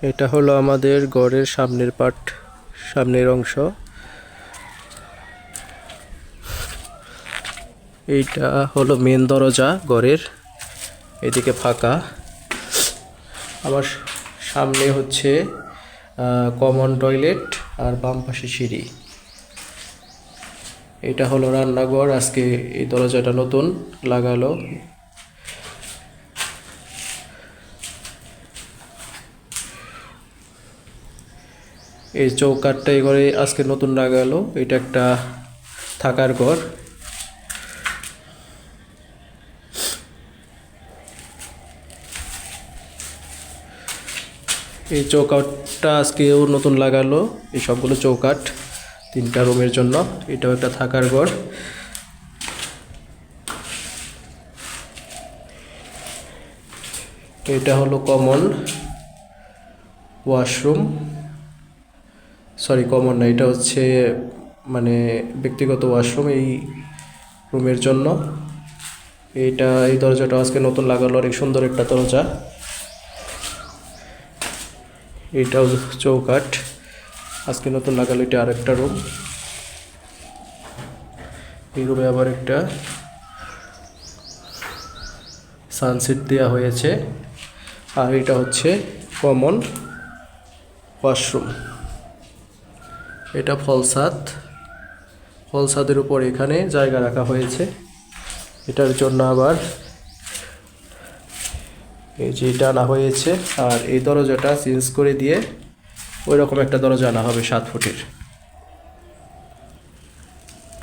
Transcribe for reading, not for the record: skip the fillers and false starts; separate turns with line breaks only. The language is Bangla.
এটা হলো আমাদের ঘরের সামনের পার্ট, সামনের অংশ। এইটা হলো মেন দরজা ঘরের, এদিকে ফাঁকা। আবার সামনে হচ্ছে কমন টয়লেট আর বাম পাশে সিঁড়ি। এটা হলো রান্নাঘর, আজকে এই দরজাটা নতুন লাগালো। এই চৌকাঠটা এই ঘরে আজকে নতুন লাগালো। এটা একটা থাকার ঘর। এই চৌকাঠটা আজকেও নতুন লাগালো। এই সবগুলো চৌকাঠ 3টা রুমের জন্য। এটাও একটা থাকার ঘর। এটা হলো কমন ওয়াশরুম, সরি কমন না, এটা হচ্ছে মানে ব্যক্তিগত ওয়াশরুম এই রুমের জন্য। এই দরজাটা আজকে নতুন লাগালো, অনেক সুন্দর একটা দরজা। এটাও চৌকাঠ আজকে নতুন লাগালো। এটা আরেকটা রুম। এই রুমে আবার একটা সানসেট দেওয়া হয়েছে। আর এটা হচ্ছে কমন ওয়াশরুম। এটা ফলসাদের উপর এখানে জায়গা রাখা হয়েছে। এটার জন্য আবার এই যে এটা আনা হয়েছে। আর এই দরজাটা চেঞ্জ করে দিয়ে ওই রকম একটা দরজা আনা হবে 7 ফুটের।